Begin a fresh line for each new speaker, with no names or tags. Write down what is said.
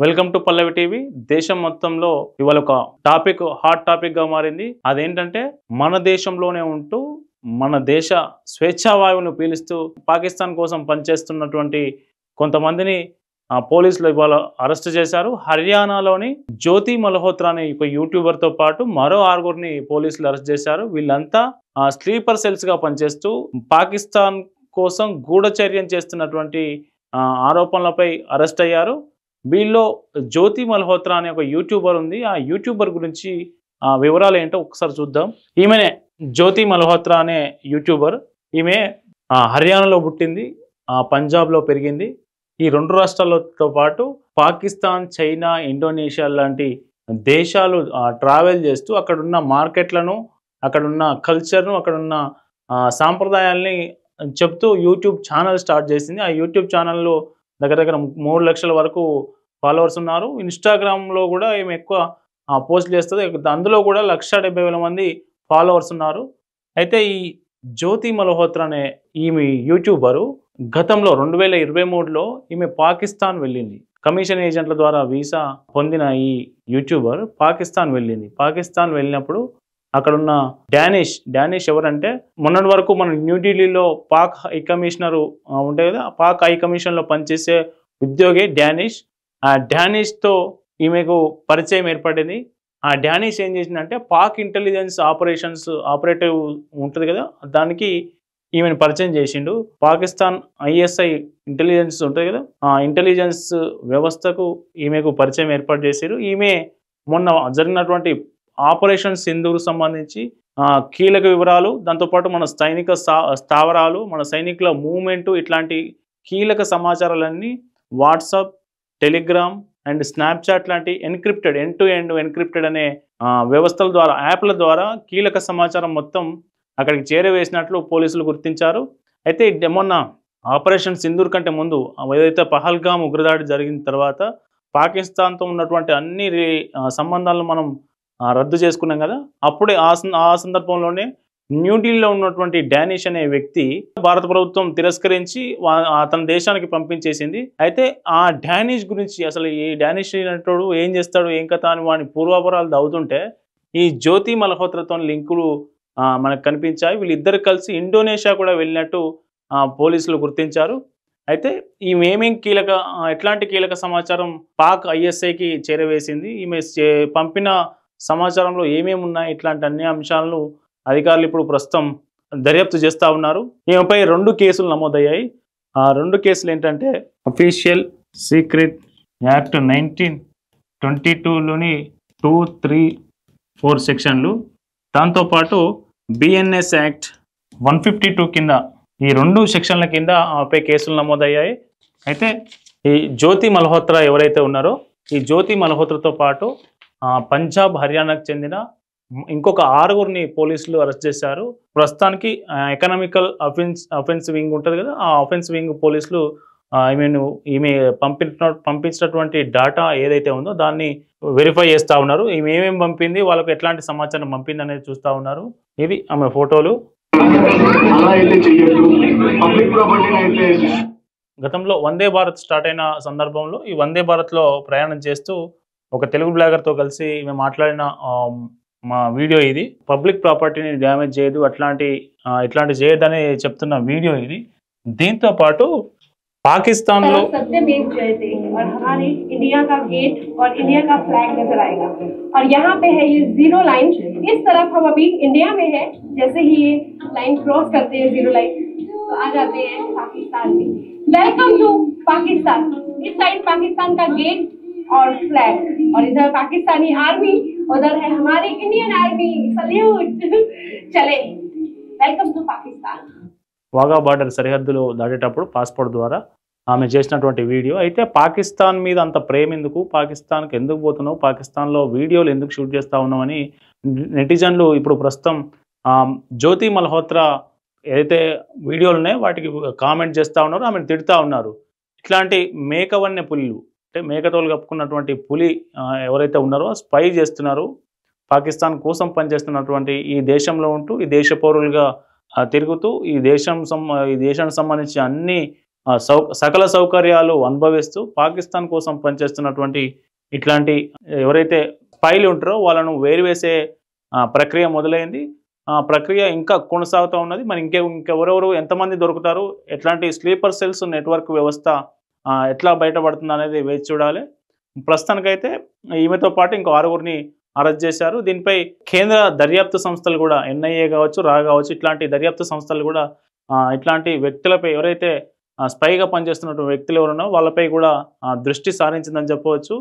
Welcome to Pallavi TV. దేశం మొత్తంలో ఇవాళ ఒక హాట్ టాపిక్ గా మారింది. అదేంటంటే మన దేశంలోనే ఉంటూ మన దేశ స్వేచ్ఛా వాయువును పీలుస్తూ పాకిస్తాన్ కోసం పనిచేస్తున్నటువంటి కొంతమందిని పోలీసులు ఇవాళ అరెస్ట్ చేశారు. హర్యానాలోని జ్యోతి మల్హోత్రా అనే ఒక యూట్యూబర్ తో పాటు మరో 6గురిని పోలీసులు అరెస్ట్ చేశారు. వీళ్ళంతా స్లీపర్ సెల్స్ గా పనిచేస్తూ పాకిస్తాన్ కోసం గూఢచర్యం చేస్తున్నటువంటి ఆరోపణలపై అరెస్ట్ అయ్యారు. వీళ్ళలో జ్యోతి మల్హోత్రా అనే ఒక యూట్యూబర్ ఉంది. ఆ యూట్యూబర్ గురించి వివరాలు ఏంటో ఒకసారి చూద్దాం. ఈమెనే జ్యోతి మల్హోత్రా అనే యూట్యూబర్. ఈమె హర్యానాలో పుట్టింది, పంజాబ్లో పెరిగింది. ఈ రెండు రాష్ట్రాలతో పాటు పాకిస్తాన్, చైనా, ఇండోనేషియా లాంటి దేశాలు ట్రావెల్ చేస్తూ అక్కడున్న మార్కెట్లను, అక్కడున్న కల్చర్ను, అక్కడున్న సాంప్రదాయాల్ని చెప్తూ యూట్యూబ్ ఛానల్ స్టార్ట్ చేసింది. ఆ యూట్యూబ్ ఛానల్లో దగ్గర 3 లక్షల వరకు ఫాలోవర్స్ ఉన్నారు. ఇన్స్టాగ్రామ్లో కూడా ఈమె ఎక్కువ పోస్ట్ చేస్తుంది. అందులో కూడా 1,70,000 మంది ఫాలోవర్స్ ఉన్నారు. అయితే ఈ జ్యోతి మల్హోత్రా అనే ఈమె యూట్యూబరు గతంలో 2023లో ఈమె పాకిస్తాన్ వెళ్ళింది. కమిషన్ ఏజెంట్ల ద్వారా వీసా పొందిన ఈ యూట్యూబర్ పాకిస్తాన్ వెళ్ళింది. పాకిస్తాన్ వెళ్ళినప్పుడు అక్కడున్న డానిష్ ఎవరంటే మొన్నటి వరకు మన న్యూఢిల్లీలో పాక్ హై కమిషనర్ ఉంటాయి కదా, పాక్ హై కమిషన్లో పనిచేసే ఉద్యోగి డానిష్. ఆ డానిష్తో ఈమెకు పరిచయం ఏర్పడింది. ఆ డానిష్ ఏం చేసిందంటే పాక్ ఇంటెలిజెన్స్ ఆపరేటివ్ ఉంటుంది కదా, దానికి ఈమెను పరిచయం చేసిండు. పాకిస్తాన్ ISI ఇంటెలిజెన్స్ ఉంటుంది కదా, ఆ ఇంటెలిజెన్స్ వ్యవస్థకు ఈమెకు పరిచయం ఏర్పాటు చేశారు. ఈమె మొన్న జరిగినటువంటి ఆపరేషన్ సింధూర్ సంబంధించి కీలక వివరాలు, దాంతోపాటు మన సైనిక స్థావరాలు, మన సైనికుల మూవ్మెంటు, ఇట్లాంటి కీలక సమాచారాలన్నీ వాట్సాప్, టెలిగ్రామ్ అండ్ స్నాప్చాట్ లాంటి encrypted end to end encrypted అనే వ్యవస్థల ద్వారా, యాప్ల ద్వారా కీలక సమాచారం మొత్తం అక్కడికి చేరవేసినట్లు పోలీసులు గుర్తించారు. అయితే మొన్న ఆపరేషన్ సింధూర్ కంటే ముందు ఏదైతే పహల్గామ్ ఉగ్రదాడి జరిగిన తర్వాత పాకిస్తాన్తో ఉన్నటువంటి అన్ని సంబంధాలను మనం రద్దు చేసుకున్నాం కదా, అప్పుడే ఆ సందర్భంలోనే న్యూఢిల్లీలో ఉన్నటువంటి డానిష్ అనే వ్యక్తి భారత ప్రభుత్వం తిరస్కరించి అతని దేశానికి పంపించేసింది. అయితే ఆ డానిష్ గురించి, అసలు ఈ డానిష్ అనేటోడు ఏం చేస్తాడు, ఏం కథ అని వాని పూర్వాపరాలు దవ్వుతుంటే ఈ జ్యోతి మల్హోత్రాతో లింకులు మనకు కనిపించాయి. వీళ్ళిద్దరు కలిసి ఇండోనేషియా కూడా వెళ్ళినట్టు పోలీసులు గుర్తించారు. అయితే ఈమె ఎట్లాంటి కీలక సమాచారం పాక్ ISIకి చేరవేసింది, ఈమె పంపిన సమాచారంలో ఏమేమి ఉన్నాయి, ఇట్లాంటి అన్ని అంశాలను అధికారులు ఇప్పుడు ప్రస్తుతం దర్యాప్తు చేస్తూ ఉన్నారు. ఈమెపై 2 కేసులు నమోదయ్యాయి. ఆ 2 కేసులు ఏంటంటే అఫీషియల్ సీక్రెట్ యాక్ట్ 1922లోని 2, 3, 4 సెక్షన్లు, దాంతోపాటు BNS యాక్ట్ 152 కింద, ఈ 2 సెక్షన్ల కింద ఆమెపై కేసులు నమోదయ్యాయి. అయితే ఈ జ్యోతి మల్హోత్రా ఎవరైతే ఉన్నారో, ఈ జ్యోతి మల్హోత్రాతో పాటు పంజాబ్, హర్యానాకు చెందిన ఇంకొక 6గురిని పోలీసులు అరెస్ట్ చేశారు. ప్రస్తుతానికి ఎకనామికల్ అఫెన్స్ వింగ్ ఉంటుంది కదా, ఆ అఫెన్స్ వింగ్ పోలీసులు ఈమె పంపించినటువంటి డేటా ఏదైతే ఉందో దాన్ని వెరిఫై చేస్తూ ఉన్నారు. ఈమె ఏమేమి పంపింది, వాళ్ళకు ఎట్లాంటి సమాచారం పంపింది అనేది చూస్తూ ఉన్నారు. ఇది ఆమె ఫోటోలు. గతంలో వందే భారత్ స్టార్ట్ అయిన సందర్భంలో ఈ వందే భారత్లో ప్రయాణం చేస్తూ ఒక తెలుగు బ్లాగర్తో కలిసి ఈమె మాట్లాడిన మా వీడియో ఇది. పబ్లిక్ ప్రాపర్టీని డ్యామేజ్ చేయదు, ఇట్లాంటి చేయొద్దని చెప్తున్న వీడియో ఇది. దీంతో పాటు పాకిస్తాన్లో
सत्यमेव जयते और हमारे इंडिया का गेट और इंडिया का फ्लैग नजर आएगा और यहाँ पे है ये 0 लाइन। इस तरफ हम अभी इंडिया में है, जैसे ही ये लाइन क्रॉस करते हैं 0 लाइन तो आ जाते हैं पाकिस्तान में। Welcome to Pakistan. इस साइड पाकिस्तान का गेट और फ्लैग और इधर पाकिस्तानी आर्मी, उधर है हमारी इंडियन आर्मी। सल्यूट। चले, welcome to Pakistan.
Wagah border సరిహద్దులు దాటేటప్పుడు పాస్పోర్ట్ ద్వారా ఆమె చేసినటువంటి వీడియో. అయితే పాకిస్తాన్ మీద అంత ప్రేమ ఎందుకు, పాకిస్తాన్కి ఎందుకు పోతున్నావు, పాకిస్తాన్లో వీడియోలు ఎందుకు షూట్ చేస్తూ ఉన్నామని నెటిజన్లు ఇప్పుడు ప్రస్తుతం జ్యోతి మల్హోత్రా ఏదైతే వీడియోలు ఉన్నాయో వాటికి కామెంట్ చేస్తూ ఉన్నారు, ఆమెను తిడుతూ ఉన్నారు. ఇట్లాంటి మేకవన్య పులులు, అంటే మేకతోలు కప్పుకున్నటువంటి పులి ఎవరైతే ఉన్నారో స్పై చేస్తున్నారు, పాకిస్తాన్ కోసం పనిచేస్తున్నటువంటి ఈ దేశంలో ఉంటూ ఈ దేశ పౌరులుగా తిరుగుతూ ఈ దేశానికి సంబంధించి అన్ని సకల సౌకర్యాలు అనుభవిస్తూ పాకిస్తాన్ కోసం పనిచేస్తున్నటువంటి ఇట్లాంటి ఎవరైతే స్పైలు ఉంటారో వాళ్ళను వేరువేసే ప్రక్రియ మొదలైంది. ఆ ప్రక్రియ ఇంకా కొనసాగుతూ ఉన్నది. మరి ఇంకెవరెవరు ఎంతమంది దొరుకుతారు, ఎట్లాంటి స్లీపర్ సెల్స్ నెట్వర్క్ వ్యవస్థ ఎట్లా బయటపడుతుంది అనేది వేచి చూడాలి. ప్రస్తుతానికైతే ఈమెతో పాటు ఇంకో 6గురిని అరెస్ట్ చేశారు. దీనిపై కేంద్ర దర్యాప్తు సంస్థలు కూడా ఎన్ఐఏ కావచ్చు, రా కావచ్చు, ఇట్లాంటి దర్యాప్తు సంస్థలు కూడా ఇట్లాంటి వ్యక్తులపై ఎవరైతే స్పైగా పనిచేస్తున్నటువంటి వ్యక్తులు ఎవరున్నారో వాళ్ళపై కూడా దృష్టి సారించిందని చెప్పవచ్చు.